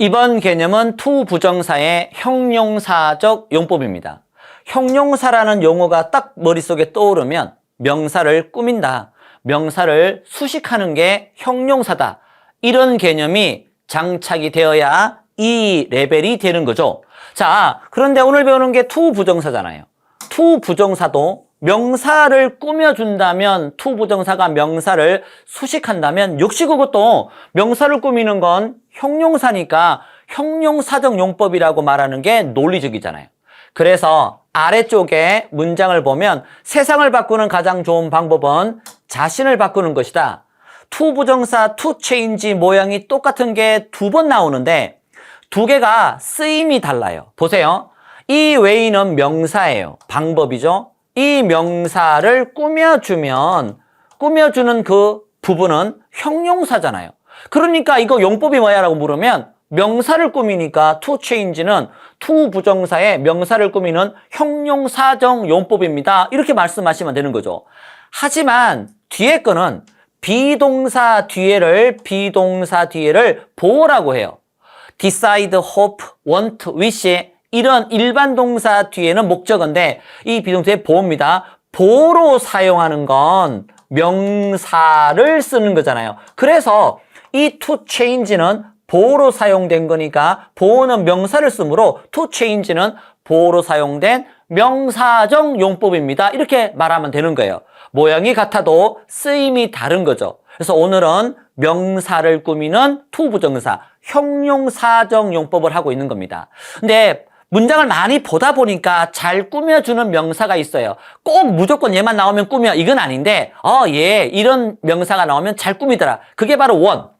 이번 개념은 투 부정사의 형용사적 용법입니다. 형용사라는 용어가 딱 머릿속에 떠오르면 명사를 꾸민다, 명사를 수식하는 게 형용사다, 이런 개념이 장착이 되어야 이 레벨이 되는 거죠. 자, 그런데 오늘 배우는 게 투 부정사잖아요. 투 부정사도 명사를 꾸며준다면, 투 부정사가 명사를 수식한다면 역시 그것도 명사를 꾸미는 건 형용사니까 형용사적 용법이라고 말하는 게 논리적이잖아요. 그래서 아래쪽에 문장을 보면 세상을 바꾸는 가장 좋은 방법은 자신을 바꾸는 것이다. 투 부정사 to change 모양이 똑같은 게 두 번 나오는데 두 개가 쓰임이 달라요. 보세요. 이 way는 명사예요. 방법이죠. 이 명사를 꾸며주는 그 부분은 형용사잖아요. 그러니까 이거 용법이 뭐야? 라고 물으면 명사를 꾸미니까 to change는 to 부정사의 명사를 꾸미는 형용사적 용법입니다. 이렇게 말씀하시면 되는 거죠. 하지만 뒤에 거는 비동사 뒤에를 보어라고 해요. decide, hope, want, wish 이런 일반 동사 뒤에는 목적어인데 이 비동사의 보어입니다. 보어로 사용하는 건 명사를 쓰는 거잖아요. 그래서 이 to change는 보어로 사용된 거니까 보어는 명사를 쓰므로 to change는 보어로 사용된 명사적 용법입니다. 이렇게 말하면 되는 거예요. 모양이 같아도 쓰임이 다른 거죠. 그래서 오늘은 명사를 꾸미는 to 부정사, 형용사적 용법을 하고 있는 겁니다. 근데 문장을 많이 보다 보니까 잘 꾸며주는 명사가 있어요. 꼭 무조건 얘만 나오면 꾸며, 이건 아닌데 얘 이런 명사가 나오면 잘 꾸미더라. 그게 바로 원.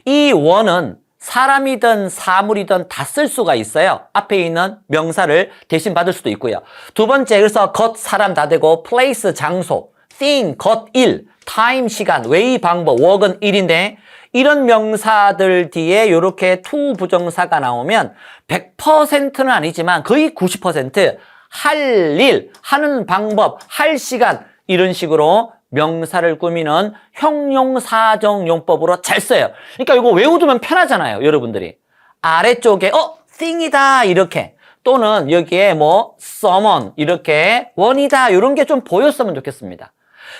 이 원은 사람이든 사물이든 다 쓸 수가 있어요. 앞에 있는 명사를 대신 받을 수도 있고요. 두 번째, 그래서 것, 사람 다 되고 place, 장소, thing, 것, 일, time, 시간, way, 방법, work은 일인데 이런 명사들 뒤에 이렇게 to 부정사가 나오면 100%는 아니지만 거의 90% 할 일, 하는 방법, 할 시간 이런 식으로 명사를 꾸미는 형용사적 용법으로 잘 써요. 그러니까 이거 외워두면 편하잖아요, 여러분들이. 아래쪽에 thing이다 이렇게, 또는 여기에 someone 이렇게 원이다 이런 게 좀 보였으면 좋겠습니다.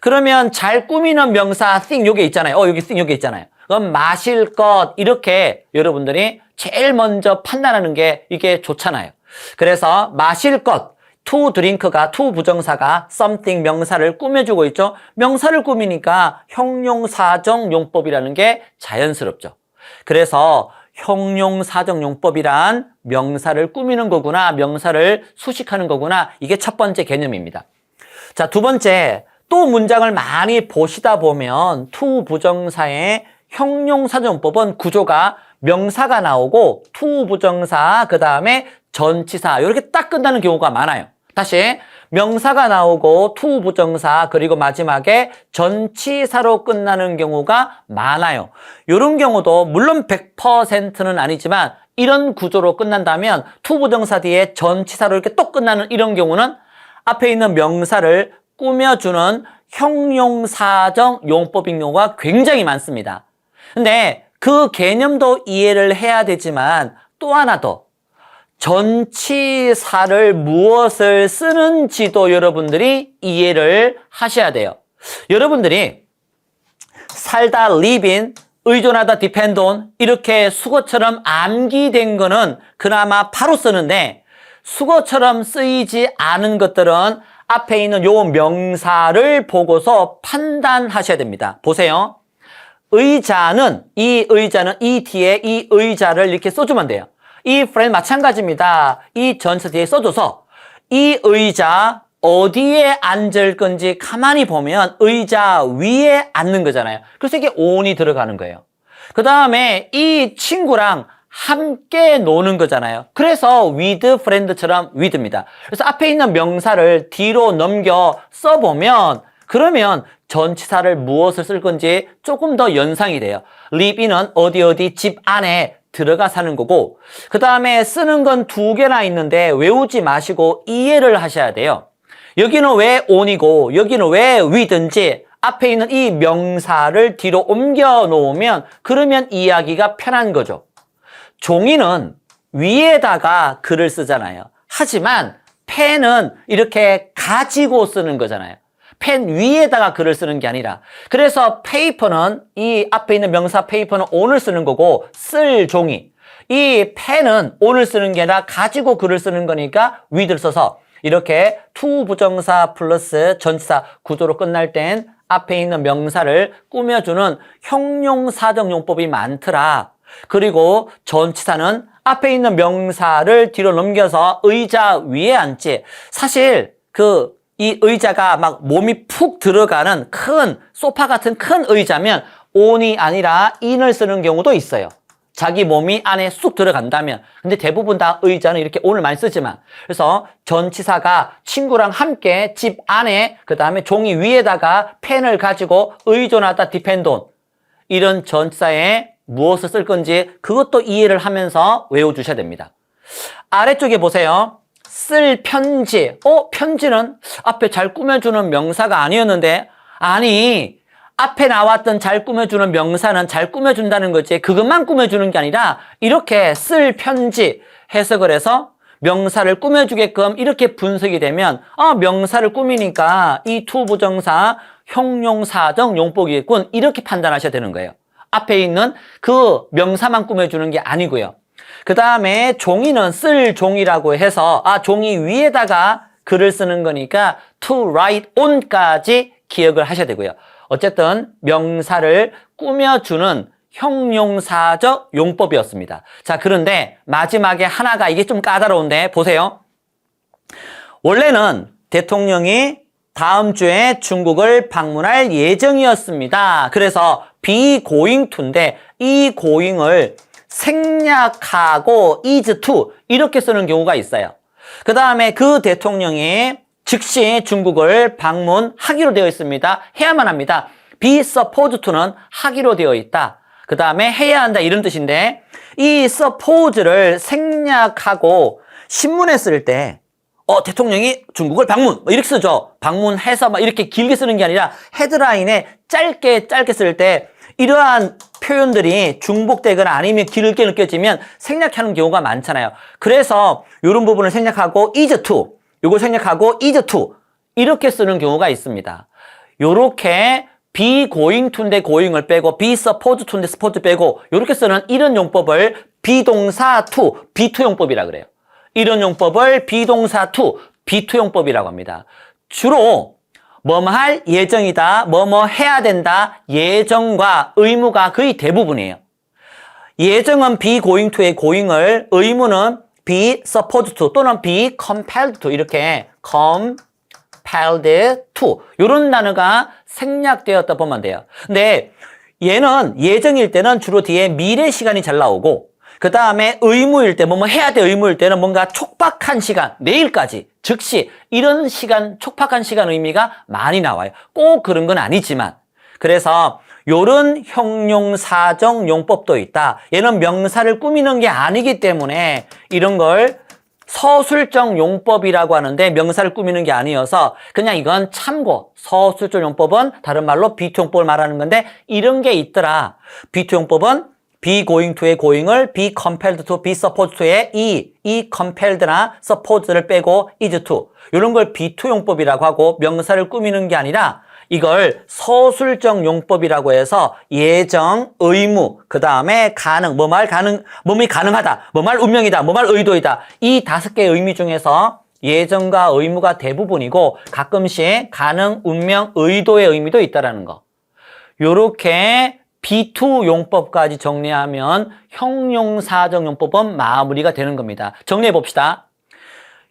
그러면 잘 꾸미는 명사 thing 요게 있잖아요. 여기 thing 요게 있잖아요. 그럼 마실 것 이렇게 여러분들이 제일 먼저 판단하는 게 이게 좋잖아요. 그래서 마실 것 to drink가 to 부정사가 something 명사를 꾸며주고 있죠. 명사를 꾸미니까 형용사적 용법이라는 게 자연스럽죠. 그래서 형용사적 용법이란 명사를 꾸미는 거구나, 명사를 수식하는 거구나, 이게 첫 번째 개념입니다. 자, 두 번째, 또 문장을 많이 보시다 보면 to 부정사의 형용사적 용법은 구조가 명사가 나오고 to 부정사 그 다음에 전치사 이렇게 딱 끝나는 경우가 많아요. 다시 명사가 나오고 to 부정사 그리고 마지막에 전치사로 끝나는 경우가 많아요. 이런 경우도 물론 100%는 아니지만 이런 구조로 끝난다면 to 부정사 뒤에 전치사로 이렇게 또 끝나는 이런 경우는 앞에 있는 명사를 꾸며주는 형용사적 용법인 경우가 굉장히 많습니다. 근데 그 개념도 이해를 해야 되지만 또 하나 더, 전치사를 무엇을 쓰는지도 여러분들이 이해를 하셔야 돼요. 여러분들이 살다, live in, 의존하다, depend on 이렇게 수거처럼 암기된 거는 그나마 바로 쓰는데 수거처럼 쓰이지 않은 것들은 앞에 있는 요 명사를 보고서 판단하셔야 됩니다. 보세요. 의자는, 이 의자는 이 뒤에 이 의자를 이렇게 써주면 돼요. 이 friend 마찬가지입니다. 이 전체 뒤에 써줘서 이 의자 어디에 앉을 건지 가만히 보면 의자 위에 앉는 거잖아요. 그래서 이게 on이 들어가는 거예요. 그 다음에 이 친구랑 함께 노는 거잖아요. 그래서 with friend처럼 with입니다. 그래서 앞에 있는 명사를 뒤로 넘겨 써보면 그러면 전치사를 무엇을 쓸 건지 조금 더 연상이 돼요. live in은 어디 집 안에 들어가 사는 거고 그 다음에 쓰는 건 두 개나 있는데 외우지 마시고 이해를 하셔야 돼요. 여기는 왜 on이고 여기는 왜 with인지 앞에 있는 이 명사를 뒤로 옮겨 놓으면 그러면 이해하기가 편한 거죠. 종이는 위에다가 글을 쓰잖아요. 하지만 펜은 이렇게 가지고 쓰는 거잖아요. 펜 위에다가 글을 쓰는 게 아니라. 그래서 페이퍼는, 이 앞에 있는 명사 페이퍼는 오늘 쓰는 거고, 쓸 종이. 이 펜은 오늘 쓰는 게 아니라 가지고 글을 쓰는 거니까 위를 써서 이렇게 to 부정사 플러스 전치사 구조로 끝날 땐 앞에 있는 명사를 꾸며주는 형용사적 용법이 많더라. 그리고 전치사는 앞에 있는 명사를 뒤로 넘겨서 의자 위에 앉지. 사실 이 의자가 막 몸이 푹 들어가는 큰 소파 같은 큰 의자면 on이 아니라 in을 쓰는 경우도 있어요. 자기 몸이 안에 쑥 들어간다면. 근데 대부분 다 의자는 이렇게 on을 많이 쓰지만. 그래서 전치사가 친구랑 함께 집 안에 그 다음에 종이 위에다가 펜을 가지고 의존하다 depend on. 이런 전치사에 무엇을 쓸 건지 그것도 이해를 하면서 외워주셔야 됩니다. 아래쪽에 보세요. 쓸 편지. 편지는 앞에 잘 꾸며주는 명사가 아니었는데, 아니, 앞에 나왔던 잘 꾸며주는 명사는 잘 꾸며준다는 거지 그것만 꾸며주는 게 아니라 이렇게 쓸 편지 해석을 해서 명사를 꾸며주게끔 이렇게 분석이 되면 명사를 꾸미니까 이 to 부정사 형용사적 용법이겠군 이렇게 판단하셔야 되는 거예요. 앞에 있는 그 명사만 꾸며주는 게 아니고요. 그 다음에 종이는 쓸 종이라고 해서 종이 위에다가 글을 쓰는 거니까 to write on까지 기억을 하셔야 되고요. 어쨌든 명사를 꾸며주는 형용사적 용법이었습니다. 자, 그런데 마지막에 하나가 이게 좀 까다로운데 보세요. 원래는 대통령이 다음 주에 중국을 방문할 예정이었습니다. 그래서 be going to인데 이 going을 생략하고 is to 이렇게 쓰는 경우가 있어요. 그 다음에 그 대통령이 즉시 중국을 방문하기로 되어 있습니다. 해야만 합니다. be supposed to는 하기로 되어 있다. 그 다음에 해야 한다 이런 뜻인데 이 suppose를 생략하고 신문에 쓸 때 대통령이 중국을 방문 이렇게 쓰죠. 방문해서 이렇게 길게 쓰는 게 아니라 헤드라인에 짧게 쓸 때 이러한 표현들이 중복되거나 아니면 길게 느껴지면 생략하는 경우가 많잖아요. 그래서 이런 부분을 생략하고 is to 이걸 생략하고 is to 이렇게 쓰는 경우가 있습니다. 요렇게 be going to인데 going을 빼고 be supposed to인데 supposed 빼고 이렇게 쓰는 이런 용법을 비동사 to, be2 용법이라 그래요. 이런 용법을 비동사 to, be2 용법이라고 합니다. 주로 뭐뭐 할 예정이다, 뭐뭐 해야 된다, 예정과 의무가 거의 대부분이에요. 예정은 be going to의 going을, 의무는 be supposed to 또는 be compelled to 이렇게 compelled to 이런 단어가 생략되었다 보면 돼요. 근데 얘는 예정일 때는 주로 뒤에 미래 시간이 잘 나오고 그 다음에 의무일 때 뭐뭐 해야 돼 의무일 때는 뭔가 촉박한 시간 내일까지 즉시 이런 시간 촉박한 시간 의미가 많이 나와요. 꼭 그런 건 아니지만 그래서 요런 형용사적 용법도 있다. 얘는 명사를 꾸미는 게 아니기 때문에 이런 걸 서술적 용법이라고 하는데 명사를 꾸미는 게 아니어서 그냥 이건 참고 서술적 용법은 다른 말로 be2 용법을 말하는 건데 이런 게 있더라. be2 용법은 be going to의 going을 be compelled to, be supposed to의 이 compelled나 supposed를 빼고 is to 이런 걸 be2 용법이라고 하고 명사를 꾸미는 게 아니라 이걸 서술적 용법이라고 해서 예정, 의무, 그 다음에 가능, 뭐말 가능, 뭐뭐 가능하다, 뭐말 운명이다, 뭐말 의도이다. 이 5개의 의미 중에서 예정과 의무가 대부분이고 가끔씩 가능, 운명, 의도의 의미도 있다라는 거. 요렇게 be2 용법까지 정리하면 형용사적 용법은 마무리가 되는 겁니다. 정리해 봅시다.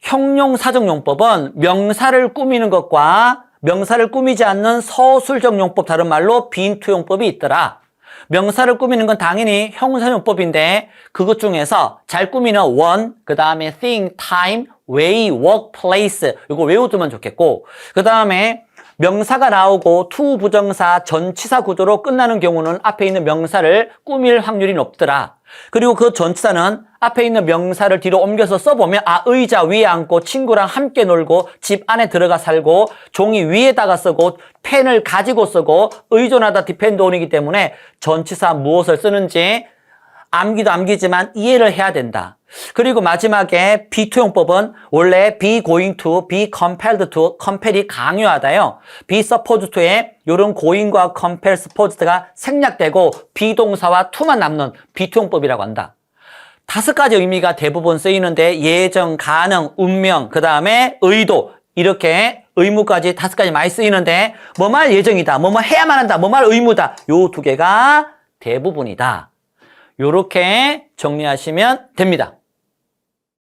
형용사적 용법은 명사를 꾸미는 것과 명사를 꾸미지 않는 서술적 용법, 다른 말로 be2 용법이 있더라. 명사를 꾸미는 건 당연히 형용사 용법인데 그것 중에서 잘 꾸미는 one, 그 다음에 thing, time, way, work, place 이거 외워두면 좋겠고 그 다음에 명사가 나오고 to 부정사 전치사 구조로 끝나는 경우는 앞에 있는 명사를 꾸밀 확률이 높더라. 그리고 그 전치사는 앞에 있는 명사를 뒤로 옮겨서 써보면 의자 위에 앉고 친구랑 함께 놀고 집 안에 들어가 살고 종이 위에다가 쓰고 펜을 가지고 쓰고 의존하다 depend on이기 때문에 전치사 무엇을 쓰는지 암기도 암기지만 이해를 해야 된다. 그리고 마지막에 be-to용법은 원래 be going to, be compelled to, compell이 강요하다요. be supposed to에 이런 going과 compel, supposed가 생략되고 비동사와 to만 남는 be-to용법이라고 한다. 5가지 의미가 대부분 쓰이는데 예정, 가능, 운명, 그 다음에 의도 이렇게 의무까지 5가지 많이 쓰이는데 뭐말 예정이다, 뭐뭐 해야만 한다, 뭐말 의무다 요 2개가 대부분이다. 요렇게 정리하시면 됩니다.